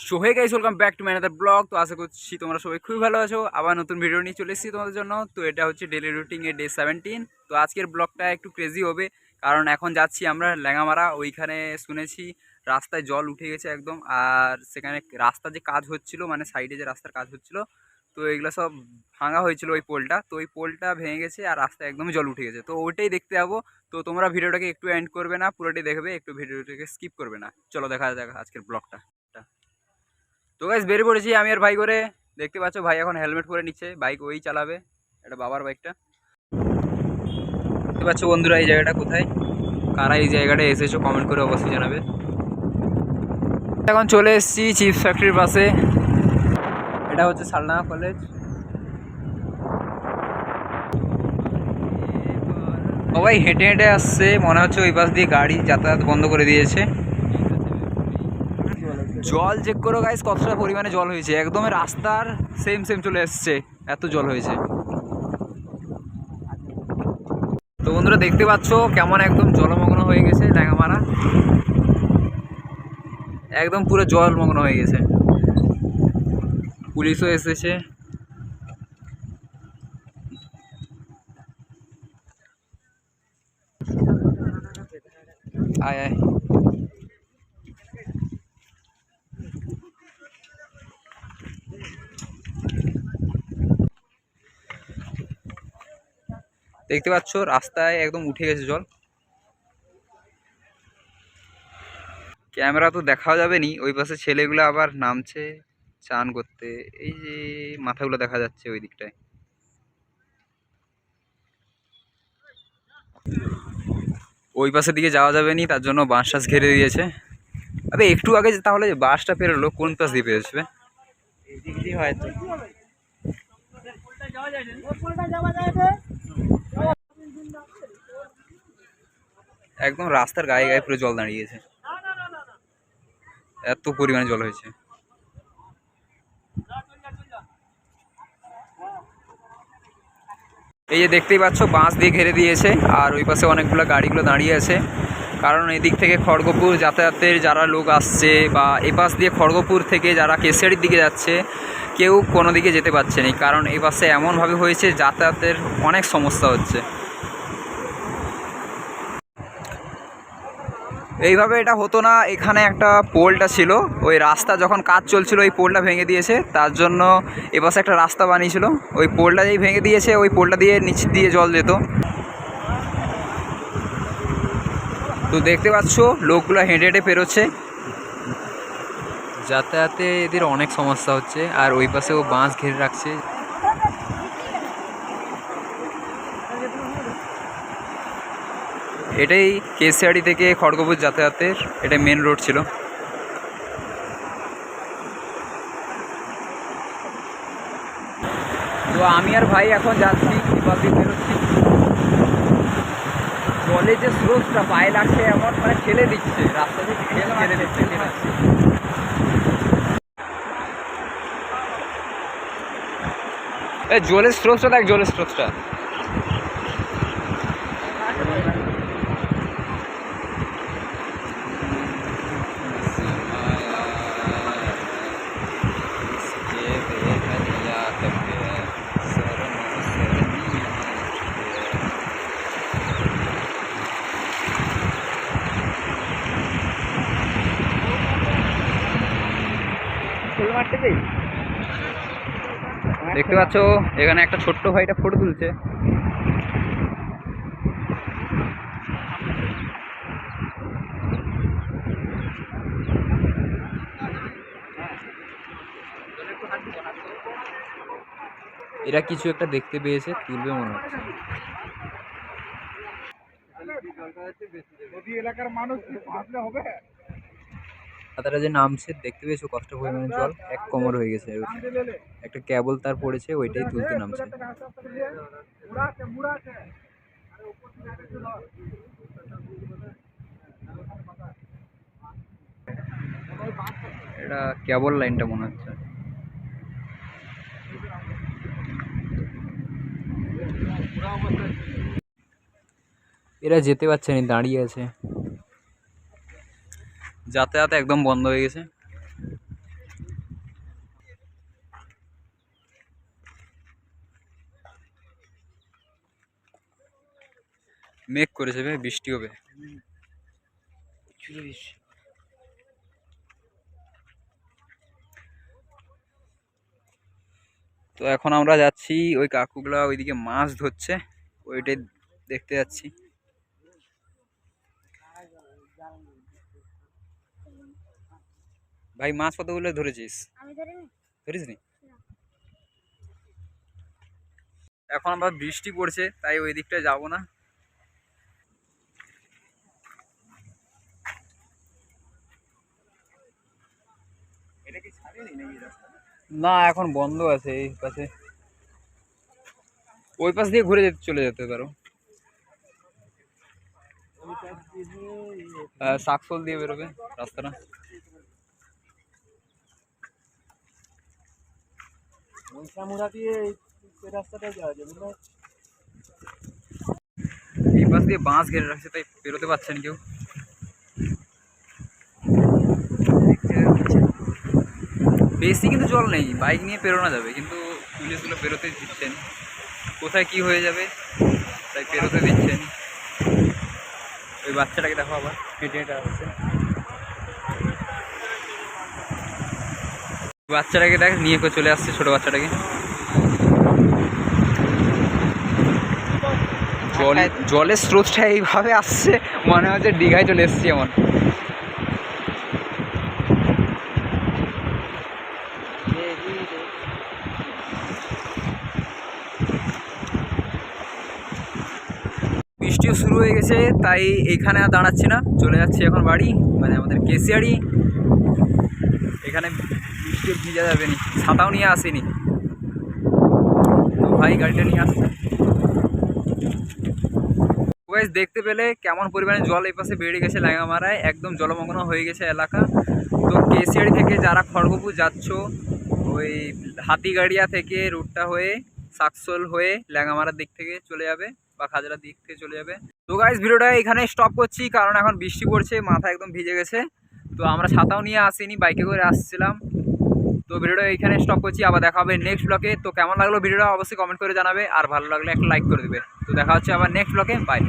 So hey guys, welcome back to my another blog. তো আশা করছি তোমরা সবাই খুবই ভালো আছো। আবার নতুন ভিডিও নিয়ে চলে এসেছি তোমাদের জন্য। তো এটা হচ্ছে ডেলি রুটিন এর ডে 17। তো আজকের ব্লগটা একটু ক্রেজি হবে, কারণ এখন যাচ্ছি আমরা ল্যাঙামারা। ওইখানে শুনেছি রাস্তায় জল উঠে গেছে একদম, আর সেখানে রাস্তার যে কাজ হচ্ছিল, মানে সাইডে যে রাস্তার কাজ হচ্ছিল, তো এগুলো সব ভাঙা হয়েছিল ওই পোলটা। তো ওই পোলটা ভেঙে গেছে আর রাস্তায় একদমই জল উঠে গেছে। তো ওইটাই দেখতে যাবো। তো তোমরা ভিডিওটাকে একটু এন্ড করবে না, পুরোটাই দেখবে, একটু ভিডিওটাকে স্কিপ করবে না। চলো দেখা যাক আজকের ব্লগটা। তো গাইস বেরিয়ে পড়েছি আমি আর ভাই করে। দেখতে পাচ্ছ ভাই এখন হেলমেট পরে নিচ্ছে, বাইক ওই চালাবে, এটা বাবার বাইকটা। দেখতে পাচ্ছ বন্ধুরা এই জায়গাটা কোথায়, কারা এই জায়গাটায় এসেছো কমেন্ট করে অবশ্যই জানাবে। এখন চলে এসেছি চিপস ফ্যাক্টরির পাশে। এটা হচ্ছে সালডাঙ্গা কলেজ। সবাই হেঁটে হেঁটে আসছে, মনে হচ্ছে ওই পাশ দিয়ে গাড়ি যাতায়াত বন্ধ করে দিয়েছে। জল চেক করো গাইস, কতটা পরিমাণে জল হয়েছে, একদম রাস্তার সেম চলে এসছে, এত জল হয়েছে। তো বন্ধুরা দেখতে পাচ্ছ কেমন একদম জলমগ্ন হয়ে গেছে ল্যাঙামারা, একদম পুরো জলমগ্ন হয়ে গেছে। পুলিশও এসেছে। আয় আয়। দেখতে পাচ্ছ রাস্তায় একদম উঠে গেছে জল। ক্যামেরা তো দেখা যাবে নি, ওই পাশে ছেলেগুলো আবার নামছে চান করতে। এই যে মাথাগুলো দেখা যাচ্ছে ওই দিকটায়। ওই পাশের দিকে যাওয়া যাবে নি, তার জন্য বাঁশ টাস ঘিরে দিয়েছে। আরে একটু আগে তাহলে বাসটা পেরোলো কোন পাশ দিয়ে পেরোচ্ছে? হয়তো একদম রাস্তার গায়ে গায়ে পুরো জল দাঁড়িয়ে গেছে, এত পরিমাণে জল হয়েছে। এই যে দেখতেই পাচ্ছ বাঁশ দিয়ে ঘিরে দিয়েছে, আর ওই পাশে অনেকগুলো গাড়িগুলো দাঁড়িয়ে আছে, কারণ এদিক থেকে খড়গপুর যাতায়াতের যারা লোক আসছে, বা এই পাশ দিয়ে খড়গপুর থেকে যারা কেশিয়াড়ির দিকে যাচ্ছে, কেউ কোনো দিকে যেতে পারছে না, কারণ এই পাশে এমনভাবে হয়েছে যাতায়াতের অনেক সমস্যা হচ্ছে। এইভাবে এটা হতো না, এখানে একটা পোলটা ছিল, ওই রাস্তা যখন কাজ চলছিল ওই পোলটা ভেঙে দিয়েছে, তার জন্য এপাশে একটা রাস্তা বানিয়েছিল, ওই পোলটা যেই ভেঙে দিয়েছে ওই পোলটা দিয়ে নিচ দিয়ে জল যেত। তো দেখতে পাচ্ছ লোকগুলো হেঁটে হেঁটে পেরোচ্ছে, যাতায়াতে এদের অনেক সমস্যা হচ্ছে, আর ওই পাশেও বাঁশ ঘিরে রাখছে। এটাই কেশিয়াড়ি থেকে খড়গপুর যাতায়াতের এটা মেন রোড ছিল। তো আমি আর ভাই এখন যাচ্ছি, এপাশ দিয়ে বেরোচ্ছি। জলে যে স্রোতটা পায়ে লাগছে এমন, মানে ঠেলে দিচ্ছে, রাস্তা দিয়ে ঠেলে দিচ্ছে। এই জলের স্রোতটা দেখ, জলের স্রোতটা। দেখতে পাচ্ছ এখানে একটা ছোট্ট ভাইটা ফটো তুলছে। এরা কিছু একটা দেখতে পেয়েছে, তুলবে মনে হচ্ছে। তারা যে নামছে দেখতে পেয়েছো, কষ্ট পরিমাণে জল এক কোমর হয়ে গেছে। একটা কেবল তার পড়েছে, ওইটাই তুলতে নামছে। এটা কেবল লাইনটা মনে হচ্ছে। এরা যেতে পারছে না, দাঁড়িয়ে আছে, যাতায়াত একদম বন্ধ হয়ে গেছে। মেঘ করেছে বে, বৃষ্টি হবে। তো এখন আমরা যাচ্ছি, ওই কাকুগুলা ওইদিকে মাছ ধরছে, ওইটাই দেখতে যাচ্ছি। ভাই মাছ কতগুলো ধরেছিস? ধরিস নি? এখন আবার বৃষ্টি পড়ছে, তাই ওই দিকটায় যাবো না। না এখন বন্ধ আছে এই পাশে, ওই পাশ দিয়ে ঘুরে চলে যেতে পারো। শাকসোল দিয়ে বেরোবে রাস্তাটা। এই পাশ দিয়ে বাঁশ ঘিরে রাখছে, তাই বেরোতে পারছেন কেউ। বেশি কিন্তু জল নেই, বাইক নিয়ে পেরোনো যাবে, কিন্তু পুলিশগুলো বেরোতে দিচ্ছেন, কোথায় কি হয়ে যাবে তাই বেরোতে দিচ্ছেন। ওই বাচ্চাটাকে দেখো আবার হেঁটে হেঁটে আসছে, বাচ্চাটাকে দেখ নিয়ে চলে আসছে, ছোট বাচ্চাটাকে। জলের স্রোতটা এইভাবে আসছে, মনে হচ্ছে দীঘায় চলে এসছি এমন। বৃষ্টিও শুরু হয়ে গেছে, তাই এইখানে আর দাঁড়াচ্ছি না, চলে যাচ্ছি এখন বাড়ি, মানে আমাদের কেশিয়াড়ি। এখানে বৃষ্টিও ভিজা যাবে নি, ছাতাও নিয়ে আসেনি তো ভাই গাড়িটা নিয়ে আসছে। গাইস দেখতে পেলে কেমন পরিমাণে জল এই পাশে বেড়ে গেছে ল্যাঙ্গামারায়, একদম জলমগ্ন হয়ে গেছে এলাকা। তো কেশিয়াড়ি থেকে যারা খড়গপুর যাচ্ছ, ওই হাতিগাড়িয়া থেকে রুটটা হয়ে সাকসোল হয়ে ল্যাঙ্গামারার দিক থেকে চলে যাবে বা খাজরার দিক থেকে চলে যাবে। তো গাইস ভিডিওটা এখানে স্টপ করছি, কারণ এখন বৃষ্টি পড়ছে, মাথা একদম ভিজে গেছে। তো আমরা ছাতাও নিয়ে আসিনি, বাইকে করে আসছিলাম। তো ভিডিওটা এইখানে স্টপ করছি, আবার দেখা হবে নেক্সট ব্লগে। তো কেমন লাগলো ভিডিওটা অবশ্যই কমেন্ট করে জানাবে, আর ভালো লাগলে একটা লাইক করে দেবে। তো দেখা হচ্ছে আবার নেক্সট ব্লগে, বাই।